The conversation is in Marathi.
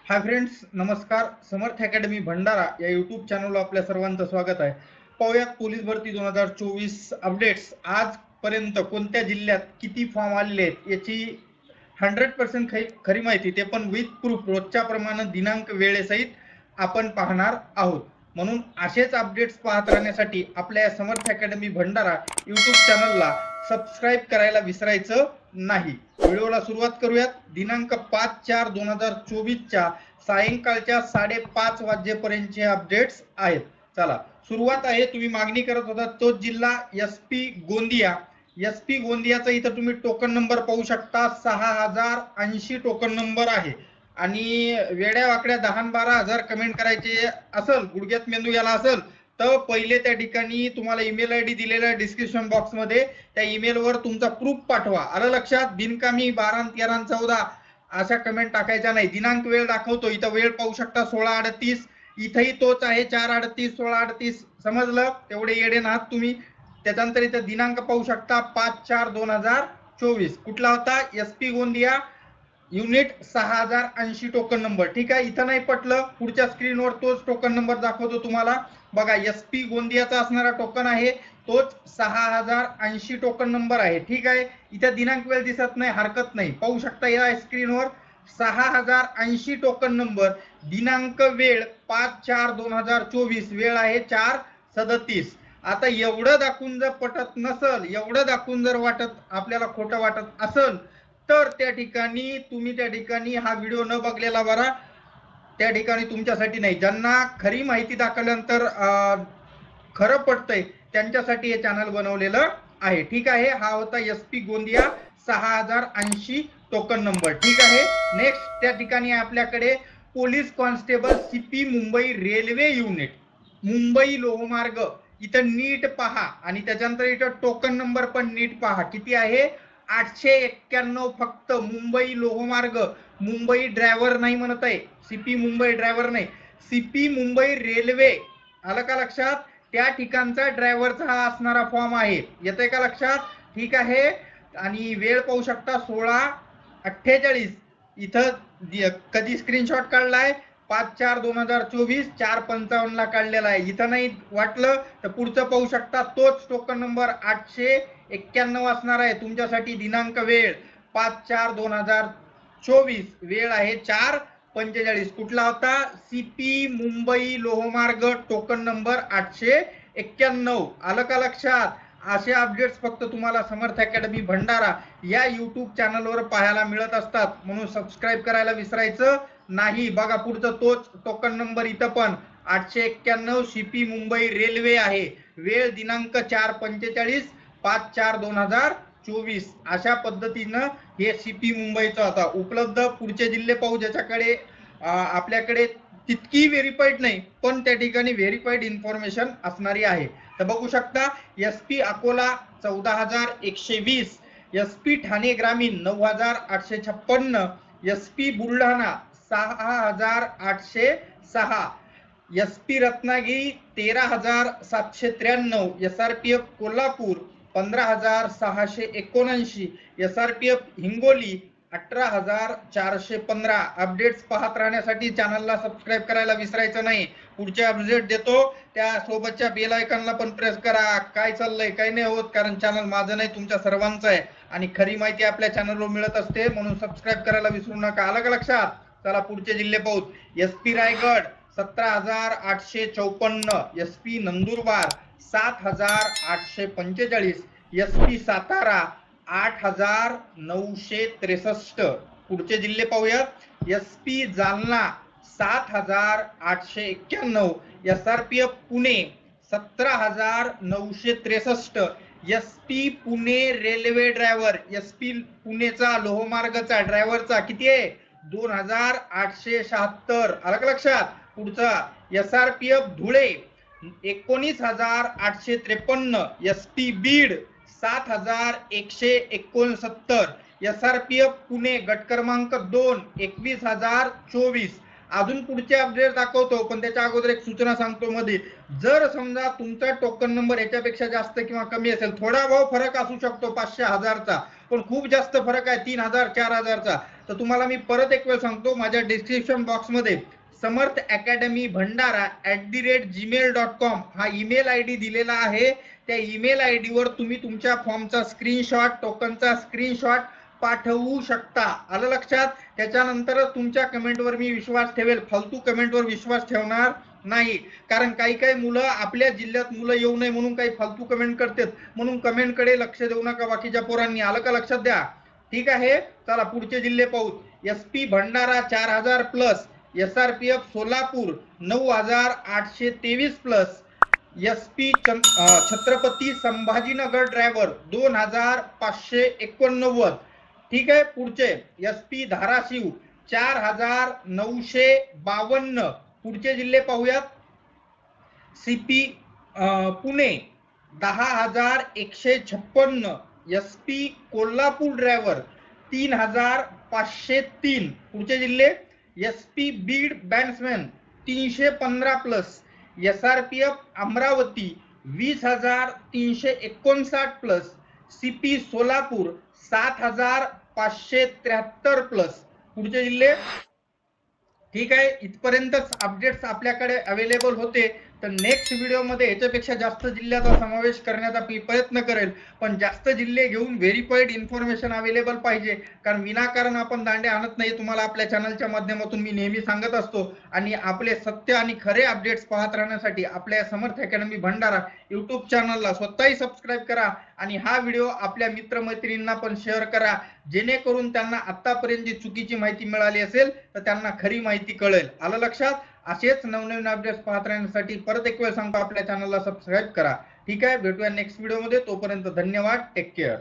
हाय फ्रेंड्स, नमस्कार. समर्थ अकॅडमी भंडारा या यूट्यूब चॅनलवर आपल्या सर्वांचं स्वागत आहे. पाहूयात पोलीस भरती 2024 अपडेट्स. आजपर्यंत कोणत्या जिल्ह्यात किती फॉर्म आलेले आहेत याची 100% खरी माहिती, ते पण विथ प्रूफ, रोजच्या प्रमाणे दिनांक वेळेसहित आपण पाहणार आहोत. म्हणून असेच अपडेट्स पाहत राहण्यासाठी आपल्या समर्थ अकॅडमी भंडारा यूट्यूब चॅनलला सबस्क्राईब करायला विसरायचं नाही. व्हिडिओला सुरुवात करूयात. दिनांक 5/4/2024च्या सायंकाळच्या 5:30 वाजेपर्यंतचे अपडेट्स आहेत. चला सुरुवात आहे. तुम्ही मागणी करत होता तोच जिल्हा SP गोंदिया. SP गोंदियाचा इथं तुम्ही टोकन नंबर पाहू शकता. 6080 टोकन नंबर आहे. आणि वेड्या वाकड्या 10-12 हजार कमेंट करायचे असेल, गुडघ्यात मेंदू याला असेल, तर पहिले त्या ठिकाणी तुम्हाला ईमेल ID दिलेला आहे डिस्क्रिप्शन बॉक्समध्ये. त्या ईमेलवर तुमचा प्रूफ पाठवा. आलं लक्षात? बिनकामी 12-13-14 अशा कमेंट टाकायच्या नाही. दिनांक वेळ दाखवतो, इथं वेळ पाहू शकता 16:38. इथंही तोच आहे 4:38 16:38. समजलं? तेवढे येडे नाहात तुम्ही. त्याच्यानंतर इथं दिनांक पाहू शकता 5/4/2024. कुठला होता? SP Gondia, unit 6080 token number. ठीक आहे. इथं नाही पटलं, पुढच्या स्क्रीनवर तोच टोकन नंबर दाखवतो तुम्हाला. बघा, SP गोंदियाचा असणारा टोकन आहे तोच 6080 टोकन नंबर आहे. ठीक आहे. इथं दिनांक वेळ दिसत नाही, हरकत नाही, पाहू शकता या स्क्रीनवर 6080 टोकन नंबर. दिनांक वेळ 5/4/2024. वेळ आहे 4:37. आता एवढं दाखवून जर पटत नसल, एवढं दाखवून जर आपल्याला खोटं वाटत असल, तर त्या ठिकाणी हा व्हिडिओ न बघलेला बरा. त्या ठिकाणी तुमच्यासाठी नाही. ज्यांना खरी माहिती दाखवल्यानंतर खरं पडतंय त्यांच्यासाठी हे चॅनल बनवलेलं आहे. ठीक आहे. हा होता SP गोंदिया 6080 टोकन नंबर. ठीक आहे. नेक्स्ट त्या ठिकाणी आपल्याकडे police constable CP Mumbai railway unit, Mumbai लोहमार्ग. इथं नीट पहा आणि त्याच्यानंतर इथं टोकन नंबर पण नीट पहा. किती आहे? 891 फक्त. मुंबई लोहमार्ग, मुंबई ड्रायव्हर नाही म्हणत आहे, CP मुंबई ड्रायव्हर नाही, CP मुंबई रेल्वे. आलं का लक्षात? त्या ठिकाणचा ड्रायव्हरचा हा असणारा फॉर्म आहे. येतंय का लक्षात? ठीक आहे. आणि वेळ पाहू शकता 16:48. इथं कधी स्क्रीनशॉट काढलाय? 5/4/2024 4:55 ला काढलेला आहे. इथं नाही वाटलं तर पुढचं पाहू शकता. तोच टोकन नंबर 891 असणार आहे तुमच्यासाठी. दिनांक वेळ 5/4/2024. वेळ आहे 4:45. कुठला होता? CP मुंबई लोहमार्ग, टोकन नंबर 891. आलं का लक्षात? असे अपडेट्स फक्त तुम्हाला समर्थ अकॅडमी भंडारा या यूट्यूब चॅनलवर पाहायला मिळत असतात. म्हणून सबस्क्राईब करायला विसरायचं नाही. बघा, पुढचं तोच टोकन नंबर इथं पण 891 CP मुंबई रेल्वे आहे. वेळ दिनांक 4:45 5/4/2024. अशा पद्धतीनं हे CP मुंबईचा होता. उपलब्ध पुढचे जिल्हे पाहू, ज्याच्याकडे आपल्याकडे तितकी व्हेरीफाईड नाही पण त्या ठिकाणी व्हेरीफाईड इन्फॉर्मेशन असणारी आहे. तर बघू शकता. SP अकोला 14,120, SP ठाणे ग्रामीण 9,856, SP Buldhana 6,806, SP Ratnagiri 13,793, SRPF Kolhapur 15,679, SRPF Hingoli 18,415. Updates पाहत राहण्यासाठी चॅनलला सबस्क्राईब करायला विसरायचं नाही. पुढचे अपडेट देतो त्या सोबतच्या बेल आयकॉनला पण प्रेस करा. काय चाललंय, काय नाही होत, कारण चॅनल माझं नाही तुमच्या सर्वांचं आहे आणि खरी माहिती आपल्या चॅनलवर मिळत असते. म्हणून सबस्क्राईब करायला विसरू नका. आलं का लक्षात? चला पुढचे जिल्हे पाहू. SP Raigad 17,854, SP Nandurbar 7,845, SP Satara 8,963. पुढचे जिल्हे पाहूयात. SP Jalna 7,891, SRPF Pune 17,963, SP Pune railway driver, SP पुणेचा लोहमार्गचा ड्रायव्हरचा किती आहे? 2,876. आलं का लक्षात? पुढचा SRPF Dhule 19,853, SP Beed 7,169, SRPF Pune गट क्रमांक 2 21,024. अजून पुढचे अपडेट दाखवतो, पण त्याच्या अगोदर एक सूचना सांगतो मध्ये, जर समजा तुमचा टोकन नंबर याच्यापेक्षा जास्त किंवा कमी असेल, थोडा भाव फरक असू शकतो 500-1000चा, पण खूप जास्त फरक आहे 3000-4000चा, तर तुम्हाला मी परत एक वेळ सांगतो, माझ्या डिस्क्रिप्शन बॉक्समध्ये समर्थ अकॅडमी भंडारा @gmail.com हा ईमेल आयडी दिलेला आहे. त्या ईमेल आयडी वर तुम्ही तुमच्या फॉर्मचा स्क्रीनशॉट, टोकनचा स्क्रीनशॉट पाठवू शकता. आलं लक्षात? त्याच्यानंतर तुमच्या कमेंटवर मी विश्वास ठेवेल, फालतू कमेंटवर विश्वास ठेवणार नाही. कारण काही काही मुलं आपल्या जिल्ह्यात मुलं येऊ नये म्हणून काही फालतू कमेंट करतात, म्हणून कमेंटकडे लक्ष देऊ नका बाकीच्या पोरांनी. आलं का लक्षात? द्या. ठीक आहे, चला पुढचे जिल्हे पाहू. SP Bhandara 4000 plus, SRPF Solapur 9823 plus, SP Chhatrapati Sambhajinagar driver 2589. ठीक आहे, पुढचे SP धाराशिव 4952. पुढचे जिल्हे पाहूयात. CP Pune 10156. SP Kolhapur driver 3503. पुढचे जिल्हे SP Beed batsman 315 plus, SRPF Amravati 20359 plus, CP Solapur 7573 plus. पुढचे जिल्हे. ठीक आहे, इथपर्यंतच अपडेट्स आपल्याकडे अवेलेबल होते. तर नेक्स्ट व्हिडिओमध्ये याच्यापेक्षा जास्त जिल्ह्याचा समावेश करण्याचा मी प्रयत्न करेल, पण जास्त जिल्हे घेऊन व्हेरीफाईड इन्फॉर्मेशन अवेलेबल पाहिजे. कारण विनाकारण आपण दांडे आणत नाही, तुम्हाला आपल्या चॅनलच्या माध्यमातून मी नेहमी सांगत असतो. आणि आपले सत्य आणि खरे अपडेट्स पाहत राहण्यासाठी आपल्या समर्थ अकॅडमी भंडारा युट्यूब चॅनलला स्वतःही सबस्क्राईब करा आणि हा व्हिडिओ आपल्या मित्रमैत्रिणींना पण शेअर करा, जेणेकरून त्यांना आतापर्यंत जी चुकीची माहिती मिळाली असेल तर त्यांना खरी माहिती कळेल. आलं लक्षात? असेच नवनवीन अपडेट्स पाहत राहण्यासाठी परत एक वेळ सांगतो, आपल्या चॅनलला सबस्क्राईब करा. ठीक आहे, भेटूया नेक्स्ट व्हिडिओमध्ये. तोपर्यंत धन्यवाद. Take care.